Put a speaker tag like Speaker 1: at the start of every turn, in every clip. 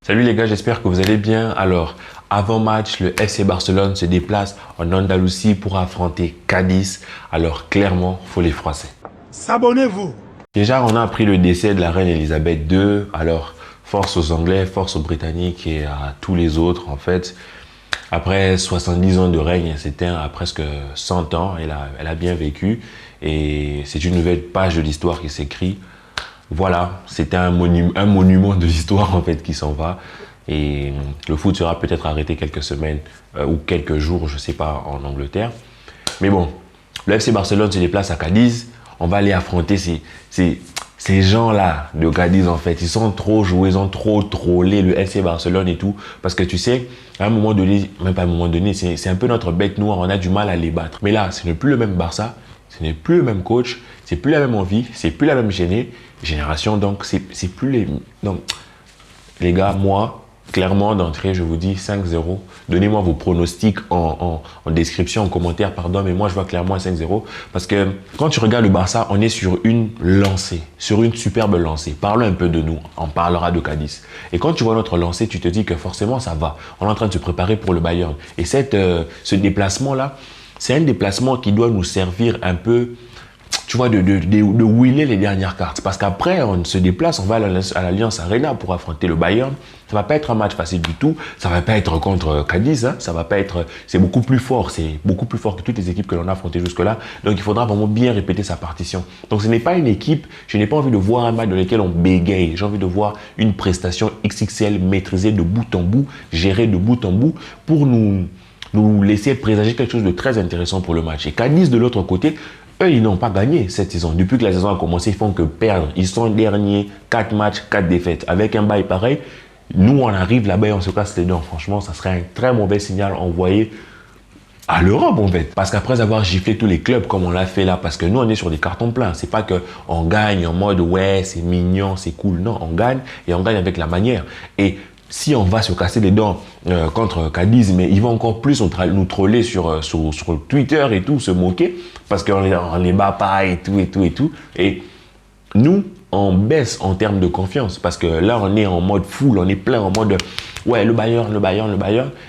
Speaker 1: Salut les gars, j'espère que vous allez bien. Alors, avant match, le FC Barcelone se déplace en Andalousie pour affronter Cadiz. Alors, clairement, il faut les froisser.
Speaker 2: S'abonnez-vous.
Speaker 1: Déjà, on a appris le décès de la reine Elisabeth II. Alors, force aux Anglais, force aux Britanniques et à tous les autres, en fait. Après 70 ans de règne, elle s'éteint à presque 100 ans. Elle a bien vécu. Et c'est une nouvelle page de l'histoire qui s'écrit. Voilà, c'était un monument de l'histoire en fait qui s'en va. Et le foot sera peut-être arrêté quelques semaines ou quelques jours, je ne sais pas, en Angleterre. Mais bon, le FC Barcelone se déplace à Cadiz. On va aller affronter ces gens-là de Cadiz en fait. Ils sont trop joués, ils ont trop trollé le FC Barcelone et tout. Parce que tu sais, à un moment donné, même pas à un moment donné, c'est un peu notre bête noire, on a du mal à les battre. Mais là, ce n'est plus le même Barça, ce n'est plus le même coach, c'est plus la même envie, c'est plus la même génération, donc c'est plus les... Donc, les gars, moi, clairement d'entrée, je vous dis 5-0. Donnez-moi vos pronostics en description, en commentaire, pardon, mais moi je vois clairement 5-0. Parce que quand tu regardes le Barça, on est sur une lancée, sur une superbe lancée. Parlons un peu de nous, on parlera de Cadiz. Et quand tu vois notre lancée, tu te dis que forcément ça va. On est en train de se préparer pour le Bayern. Et ce déplacement-là, c'est un déplacement qui doit nous servir un peu, tu vois, de wheeler les dernières cartes. Parce qu'après, on se déplace, on va à l'Allianz Arena pour affronter le Bayern. Ça va pas être un match facile du tout. Ça va pas être contre Cadiz. Hein. Ça va pas être... C'est beaucoup plus fort. C'est beaucoup plus fort que toutes les équipes que l'on a affrontées jusque-là. Donc, il faudra vraiment bien répéter sa partition. Donc, ce n'est pas une équipe... Je n'ai pas envie de voir un match dans lequel on bégaye. J'ai envie de voir une prestation XXL maîtrisée de bout en bout, gérée de bout en bout pour nous laisser présager quelque chose de très intéressant pour le match. Et Cadiz, de l'autre côté... Eux, ils n'ont pas gagné cette saison. Depuis que la saison a commencé, ils font que perdre. Ils sont derniers, 4 matchs, 4 défaites. Avec un bail pareil, nous, on arrive là-bas et on se casse les dents. Franchement, ça serait un très mauvais signal envoyé à l'Europe, en fait. Parce qu'après avoir giflé tous les clubs comme on l'a fait là, parce que nous, on est sur des cartons pleins. C'est pas qu'on gagne en mode, ouais, c'est mignon, c'est cool. Non, on gagne et on gagne avec la manière. Et si on va se casser les dents contre Cadiz, mais ils vont encore plus nous troller sur Twitter et tout, se moquer, parce qu'on les bat pas et tout. Et nous, on baisse en termes de confiance, parce que là, on est en mode full, on est plein en mode, ouais, le Bayern,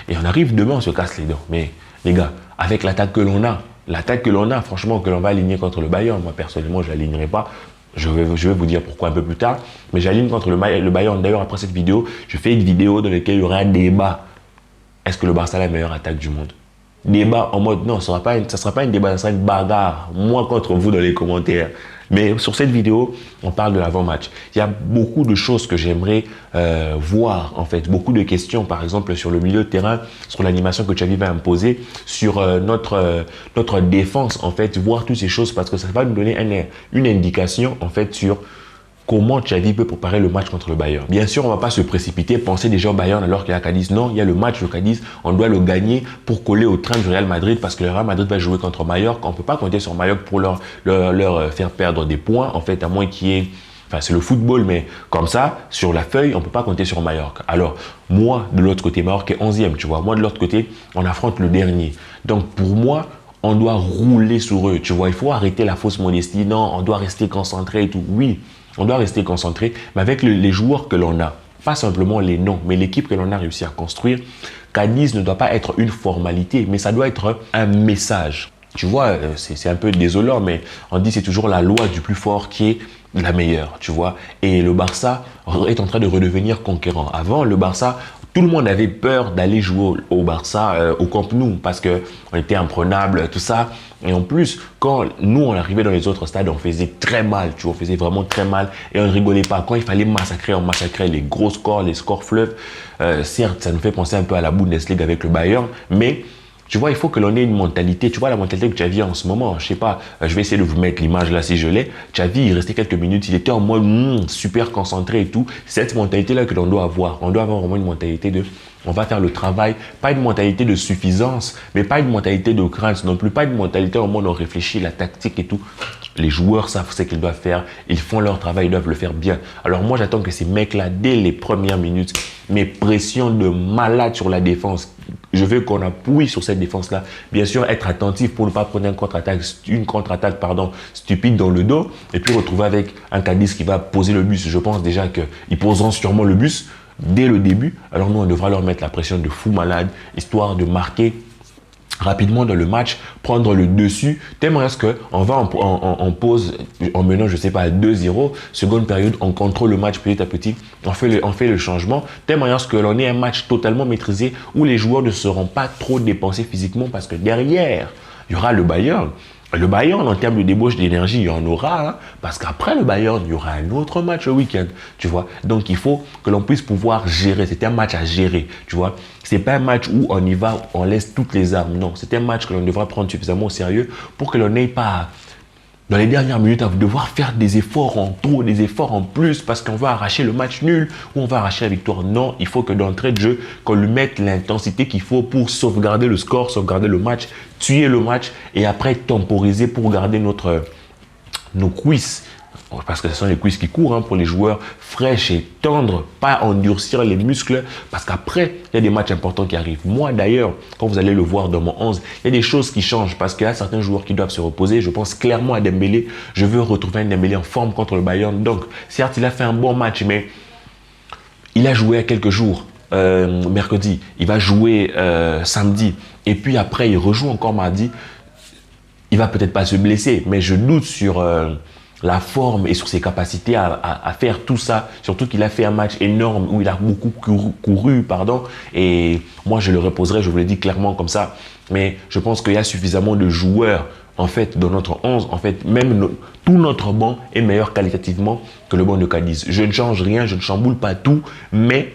Speaker 1: et on arrive demain, on se casse les dents. Mais les gars, avec l'attaque que l'on a, franchement, que l'on va aligner contre le Bayern, moi personnellement, je ne l'alignerai pas. Je vais vous dire pourquoi un peu plus tard. Mais j'aligne contre le Bayern. D'ailleurs, après cette vidéo, je fais une vidéo dans laquelle il y aura un débat. Est-ce que le Barça a la meilleure attaque du monde? Débat en mode, non, ça ne sera pas une débat, ça sera une bagarre. Moi contre vous dans les commentaires. Mais sur cette vidéo, on parle de l'avant-match. Il y a beaucoup de choses que j'aimerais voir, en fait. Beaucoup de questions, par exemple, sur le milieu de terrain, sur l'animation que Xavi va imposer, sur notre défense, en fait. Voir toutes ces choses parce que ça va nous donner une indication, en fait, sur comment Xavi peut préparer le match contre le Bayern. Bien sûr, on ne va pas se précipiter, penser déjà au Bayern alors qu'il y a Cadiz. Non, il y a le match de Cadiz, on doit le gagner pour coller au train du Real Madrid parce que le Real Madrid va jouer contre Mallorca. On ne peut pas compter sur Mallorca pour leur faire perdre des points, en fait, à moins qu'il y ait... Enfin, c'est le football, mais comme ça, sur la feuille, on ne peut pas compter sur Mallorca. Alors, moi, de l'autre côté, Mallorca est 11e, tu vois. Moi, de l'autre côté, on affronte le dernier. Donc, pour moi, on doit rouler sur eux, tu vois. Il faut arrêter la fausse modestie. Non, on doit rester concentré et tout. Oui, on doit rester concentré, mais avec les joueurs que l'on a, pas simplement les noms, mais l'équipe que l'on a réussi à construire, Cadiz ne doit pas être une formalité, mais ça doit être un message. Tu vois, c'est un peu désolant, mais on dit c'est toujours la loi du plus fort qui est la meilleure, tu vois. Et le Barça est en train de redevenir conquérant. Avant, le Barça, tout le monde avait peur d'aller jouer au Barça, au Camp Nou, parce qu'on était imprenable, tout ça. Et en plus, quand nous, on arrivait dans les autres stades, on faisait très mal, tu vois, on faisait vraiment très mal. Et on ne rigolait pas. Quand il fallait massacrer, on massacrait les gros scores, les scores fleuves. Certes, ça nous fait penser un peu à la Bundesliga avec le Bayern, mais... Tu vois, il faut que l'on ait une mentalité. Tu vois, la mentalité que Xavi a en ce moment, je sais pas, je vais essayer de vous mettre l'image là si je l'ai. Xavi, il restait quelques minutes, il était en mode super concentré et tout. C'est cette mentalité-là que l'on doit avoir. On doit avoir vraiment une mentalité de, on va faire le travail, pas une mentalité de suffisance, mais pas une mentalité de crainte non plus, pas une mentalité en mode on réfléchit, la tactique et tout. Les joueurs savent ce qu'ils doivent faire. Ils font leur travail, ils doivent le faire bien. Alors moi, j'attends que ces mecs-là, dès les premières minutes, mes pressions de malade sur la défense. Je veux qu'on appuie sur cette défense-là. Bien sûr, être attentif pour ne pas prendre une contre-attaque stupide dans le dos et puis retrouver avec un Cadiz qui va poser le bus. Je pense déjà qu'ils poseront sûrement le bus dès le début. Alors nous, on devra leur mettre la pression de fou malade, histoire de marquer rapidement dans le match, prendre le dessus. Tellement est-ce qu'on va en pause, en menant, je sais pas, 2-0, seconde période, on contrôle le match petit à petit, on fait le changement. Tellement est-ce que l'on ait un match totalement maîtrisé où les joueurs ne seront pas trop dépensés physiquement parce que derrière, il y aura le Bayern. Le Bayern, en termes de débauche d'énergie, il y en aura, hein, parce qu'après le Bayern, il y aura un autre match au week-end, tu vois. Donc, il faut que l'on puisse pouvoir gérer. C'est un match à gérer, tu vois. C'est pas un match où on y va, on laisse toutes les armes. Non, c'est un match que l'on devra prendre suffisamment au sérieux pour que l'on n'ait pas, dans les dernières minutes, à devoir faire des efforts en trop, des efforts en plus parce qu'on va arracher le match nul ou on va arracher la victoire. Non, il faut que d'entrée de jeu, qu'on lui mette l'intensité qu'il faut pour sauvegarder le score, sauvegarder le match, tuer le match et après temporiser pour garder nos cuisses. Parce que ce sont les cuisses qui courent hein, pour les joueurs fraîches et tendres, pas endurcir les muscles parce qu'après, il y a des matchs importants qui arrivent. Moi d'ailleurs, quand vous allez le voir dans mon 11, il y a des choses qui changent parce qu'il y a certains joueurs qui doivent se reposer. Je pense clairement à Dembélé. Je veux retrouver un Dembélé en forme contre le Bayern. Donc, certes, il a fait un bon match, mais il a joué à quelques jours. Mercredi, il va jouer samedi et puis après, il rejoue encore mardi. Il va peut-être pas se blesser, mais je doute sur la forme et sur ses capacités à faire tout ça. Surtout qu'il a fait un match énorme où il a beaucoup couru, pardon. Et moi, je le reposerai, je vous l'ai dit clairement comme ça. Mais je pense qu'il y a suffisamment de joueurs, en fait, dans notre 11. En fait, même tout notre banc est meilleur qualitativement que le banc de Cadiz. Je ne change rien, je ne chamboule pas tout, mais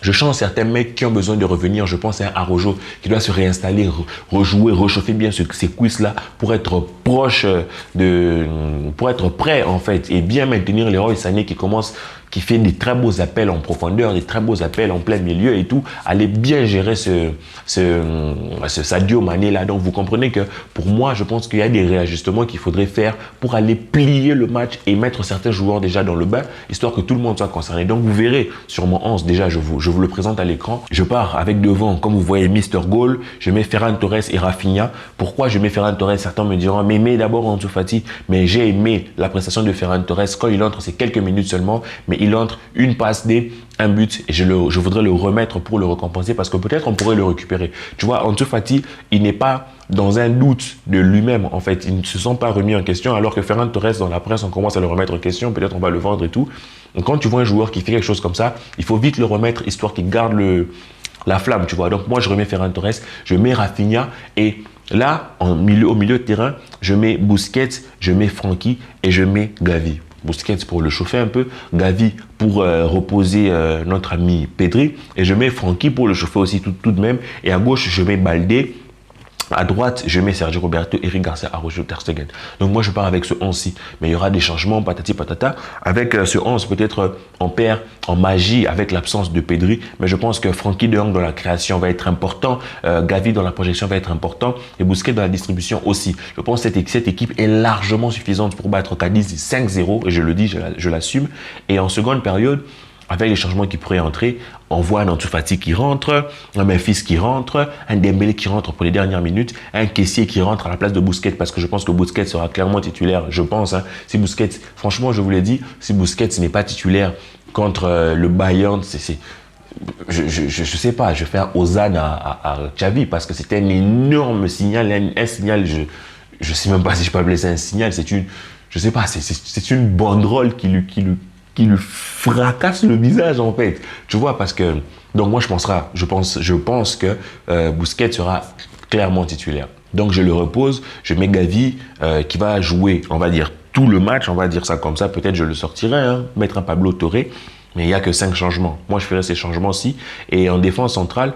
Speaker 1: je change certains mecs qui ont besoin de revenir. Je pense à un Arojo qui doit se réinstaller, rejouer, réchauffer bien ces cuisses-là pour être proche pour être prêt en fait et bien maintenir Leroy Sané qui fait des très beaux appels en profondeur, des très beaux appels en plein milieu et tout, aller bien gérer ce Sadio Mané là. Donc vous comprenez que pour moi, je pense qu'il y a des réajustements qu'il faudrait faire pour aller plier le match et mettre certains joueurs déjà dans le bain, histoire que tout le monde soit concerné. Donc vous verrez sur mon 11, déjà je vous le présente à l'écran. Je pars avec devant, comme vous voyez, Mister Goal, je mets Ferran Torres et Rafinha. Pourquoi je mets Ferran Torres? Certains me diront, mais mets d'abord Ansu Fati. Mais j'ai aimé la prestation de Ferran Torres. Quand il entre, c'est quelques minutes seulement, mais il entre une passe D, un but et je voudrais le remettre pour le récompenser parce que peut-être on pourrait le récupérer. Tu vois, Ansu Fati, il n'est pas dans un doute de lui-même en fait. Il ne se sent pas remis en question alors que Ferran Torres, dans la presse, on commence à le remettre en question. Peut-être on va le vendre et tout. Donc quand tu vois un joueur qui fait quelque chose comme ça, il faut vite le remettre histoire qu'il garde la flamme, tu vois. Donc moi, je remets Ferran Torres, je mets Rafinha et là, au milieu de terrain, je mets Busquets, je mets Frenkie et je mets Gavi. Busquets pour le chauffer un peu, Gavi pour reposer notre ami Pedri et je mets Frenkie pour le chauffer aussi tout de même et à gauche je mets Baldé, à droite je mets Sergio Roberto, Eric Garcia, Arojo, Ter Stegen. Donc moi je pars avec ce 11-ci, mais il y aura des changements patati patata. Avec ce 11 peut-être on perd en magie avec l'absence de Pedri, mais je pense que Frenkie de Jong dans la création va être important, Gavi dans la projection va être important et Busquets dans la distribution aussi. Je pense que cette équipe est largement suffisante pour battre Cadiz 5-0 et je le dis, je l'assume. Et en seconde période, avec les changements qui pourraient entrer, on voit un Ansu Fati qui rentre, un Memphis qui rentre, un Dembélé qui rentre pour les dernières minutes, un Kessié qui rentre à la place de Busquets parce que je pense que Busquets sera clairement titulaire, je pense. Hein. Si Busquets, franchement, je vous l'ai dit, si Busquets n'est pas titulaire contre le Bayern, je sais pas, je fais un hosanne à Xavi parce que c'était un énorme signal, un signal, je sais même pas si je peux appeler ça un signal, je sais pas, c'est une banderole qui lui fracasse le visage en fait. Tu vois, parce que donc moi je pense que Busquets sera clairement titulaire. Donc je le repose, je mets Gavi qui va jouer, on va dire tout le match, on va dire ça comme ça, peut-être je le sortirai, hein, mettre un Pablo Torre. Mais il n'y a que 5 changements. Moi, je ferai ces changements-ci. Et en défense centrale,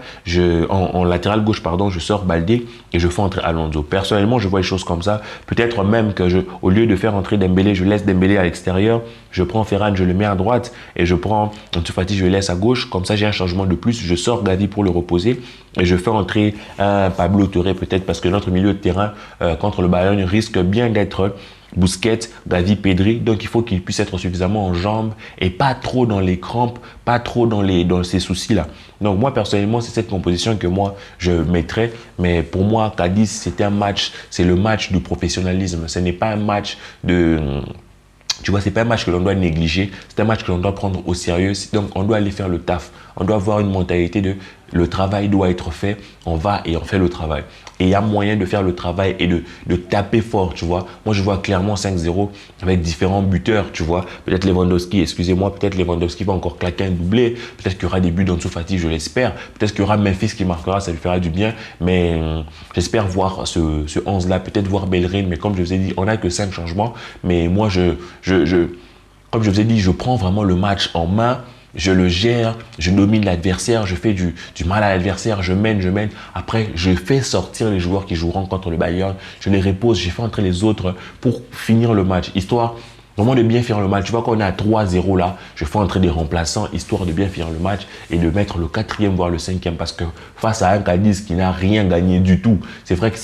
Speaker 1: en latéral gauche, pardon, je sors Baldé et je fais entrer Alonso. Personnellement, je vois les choses comme ça. Peut-être même que au lieu de faire entrer Dembélé, je laisse Dembélé à l'extérieur. Je prends Ferran, je le mets à droite. Et je prends Ansu Fati, je le laisse à gauche. Comme ça, j'ai un changement de plus. Je sors Gavi pour le reposer. Et je fais entrer un Pablo Torre peut-être parce que notre milieu de terrain contre le Bayern risque bien d'être Busquets, Gavi, Pedri. Donc, il faut qu'il puisse être suffisamment en jambes et pas trop dans les crampes, pas trop dans ces soucis-là. Donc, moi, personnellement, c'est cette composition que moi, je mettrais. Mais pour moi, Cadiz, c'était un match, c'est le match du professionnalisme. Ce n'est pas un match de... Tu vois, c'est pas un match que l'on doit négliger, c'est un match que l'on doit prendre au sérieux. Donc, on doit aller faire le taf. On doit avoir une mentalité de le travail doit être fait, on va et on fait le travail. Et il y a moyen de faire le travail et de taper fort, tu vois. Moi, je vois clairement 5-0 avec différents buteurs, tu vois. Peut-être Lewandowski, excusez-moi, peut-être Lewandowski va encore claquer un doublé. Peut-être qu'il y aura des buts d'Ansu Fati, je l'espère. Peut-être qu'il y aura Memphis qui marquera, ça lui fera du bien. Mais j'espère voir ce 11-là, peut-être voir Bellerin. Mais comme je vous ai dit, on n'a que 5 changements. Mais moi, comme je vous ai dit, je prends vraiment le match en main. Je le gère, je domine l'adversaire, je fais du mal à l'adversaire, je mène. Après, je fais sortir les joueurs qui joueront contre le Bayern. Je les repose, je fais entrer les autres pour finir le match. Histoire vraiment de bien faire le match. Tu vois, quand on est à 3-0 là, je fais entrer des remplaçants, histoire de bien finir le match et de mettre le 4e, voire le 5e. Parce que face à un Cadiz qui n'a rien gagné du tout, c'est vrai que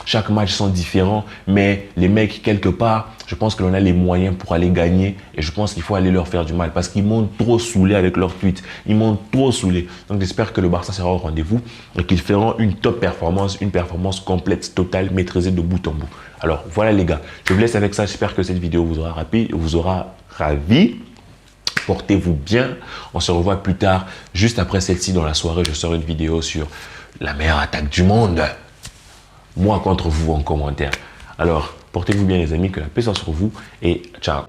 Speaker 1: chaque match sont différents, mais les mecs, quelque part, je pense que l'on a les moyens pour aller gagner et je pense qu'il faut aller leur faire du mal parce qu'ils m'ont trop saoulé avec leurs tweets. Ils m'ont trop saoulé. Donc j'espère que le Barça sera au rendez-vous et qu'ils feront une top performance, une performance complète, totale, maîtrisée de bout en bout. Alors voilà les gars, je vous laisse avec ça. J'espère que cette vidéo vous aura ravi. Portez-vous bien. On se revoit plus tard. Juste après celle-ci dans la soirée, je sors une vidéo sur la meilleure attaque du monde. Moi contre vous en commentaire. Alors, portez-vous bien les amis, que la paix soit sur vous et ciao.